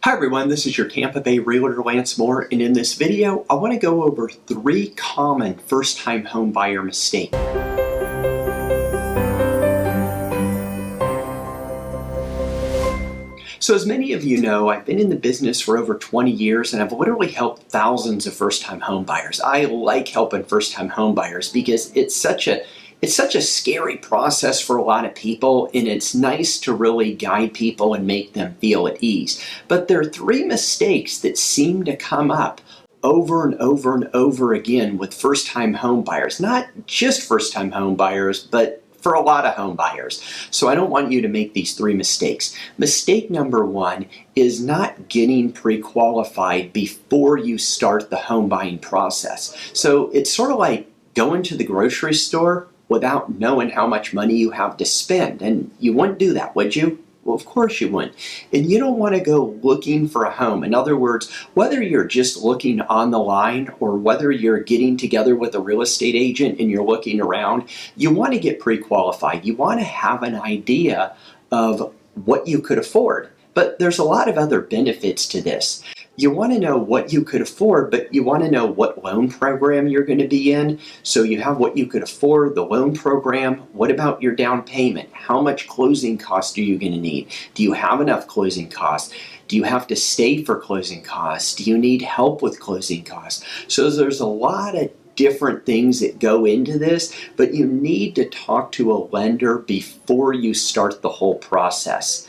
Hi everyone, this is your Tampa Bay Realtor Lance Moore, and in this video I want to go over 3 common first-time home buyer mistakes. So as many of you know, I've been in the business for over 20 years and I've literally helped thousands of first-time home buyers. I like helping first-time home buyers because it's such a scary process for a lot of people, and it's nice to really guide people and make them feel at ease. But there are 3 mistakes that seem to come up over and over and over again with first-time home buyers. Not just first-time home buyers, but for a lot of home buyers. So I don't want you to make these 3 mistakes. Mistake number 1 is not getting pre-qualified before you start the home buying process. So it's sort of like going to the grocery store without knowing how much money you have to spend. And you wouldn't do that, would you? Well, of course you wouldn't. And you don't want to go looking for a home. In other words, whether you're just looking on the line or whether you're getting together with a real estate agent and you're looking around, you want to get pre-qualified. You want to have an idea of what you could afford. But there's a lot of other benefits to this. You want to know what you could afford, but you want to know what loan program you're going to be in. So you have what you could afford, the loan program. What about your down payment? How much closing costs are you going to need? Do you have enough closing costs? Do you have to stay for closing costs? Do you need help with closing costs? So there's a lot of different things that go into this, but you need to talk to a lender before you start the whole process.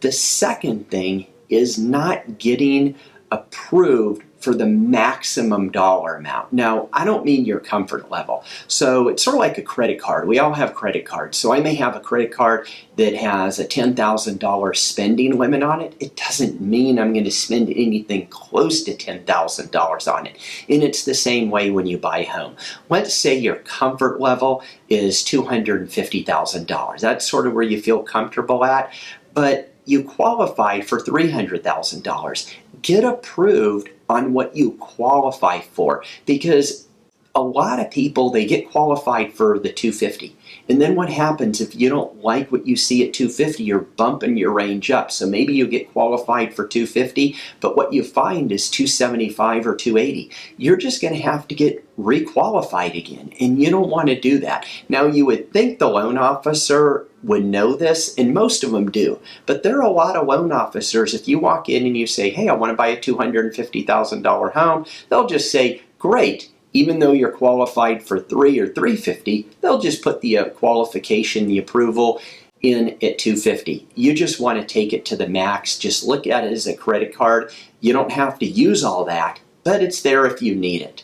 The second thing is not getting approved for the maximum dollar amount. Now, I don't mean your comfort level. So it's sort of like a credit card. We all have credit cards. So I may have a credit card that has a $10,000 spending limit on it. It doesn't mean I'm going to spend anything close to $10,000 on it. And it's the same way when you buy a home. Let's say your comfort level is $250,000. That's sort of where you feel comfortable at. But you qualified for $300,000. Get approved on what you qualify for, because a lot of people, they get qualified for the $250,000. And then what happens if you don't like what you see at $250,000? You're bumping your range up. So maybe you get qualified for $250,000, but what you find is $275,000 or $280,000. You're just going to have to get requalified again, and you don't want to do that. Now, you would think the loan officer would know this, and most of them do. But there are a lot of loan officers, if you walk in and you say, hey, I want to buy a $250,000 home, they'll just say, great. Even though you're qualified for $300,000 or $350,000, they'll just put the qualification, the approval in at $250,000. You just want to take it to the max. Just look at it as a credit card. You don't have to use all that, but it's there if you need it.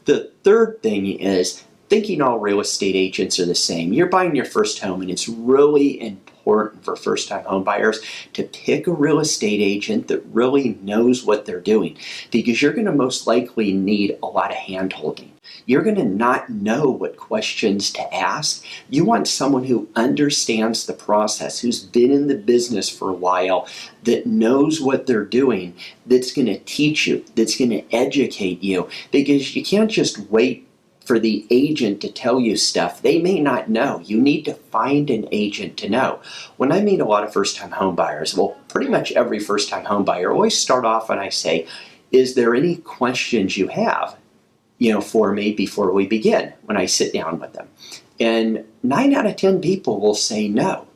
The third thing is thinking all real estate agents are the same. You're buying your first home, and it's really important for first-time home buyers to pick a real estate agent that really knows what they're doing, because you're going to most likely need a lot of hand-holding. You're going to not know what questions to ask. You want someone who understands the process, who's been in the business for a while, that knows what they're doing, that's going to teach you, that's going to educate you, because you can't just wait for the agent to tell you stuff. They may not know. You need to find an agent to know. When I meet a lot of first-time home buyers, well, pretty much every first-time home buyer, I always start off and I say, is there any questions you have, for me before we begin, when I sit down with them? And 9 out of 10 people will say no.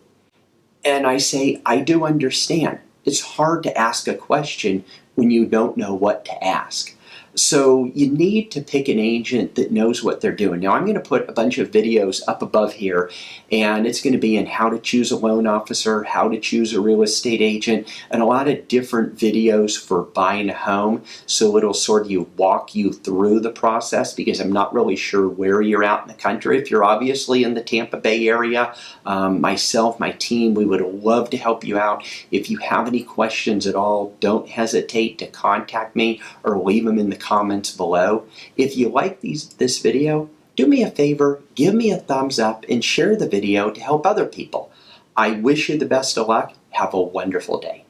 And I say, I do understand. It's hard to ask a question when you don't know what to ask. So you need to pick an agent that knows what they're doing. Now, I'm going to put a bunch of videos up above here, and it's going to be in how to choose a loan officer, how to choose a real estate agent, and a lot of different videos for buying a home. So it'll sort of walk you through the process, because I'm not really sure where you're out in the country. If you're obviously in the Tampa Bay area, myself, my team, we would love to help you out. If you have any questions at all, don't hesitate to contact me or leave them in the comments below. If you like this video, do me a favor, give me a thumbs up and share the video to help other people. I wish you the best of luck. Have a wonderful day.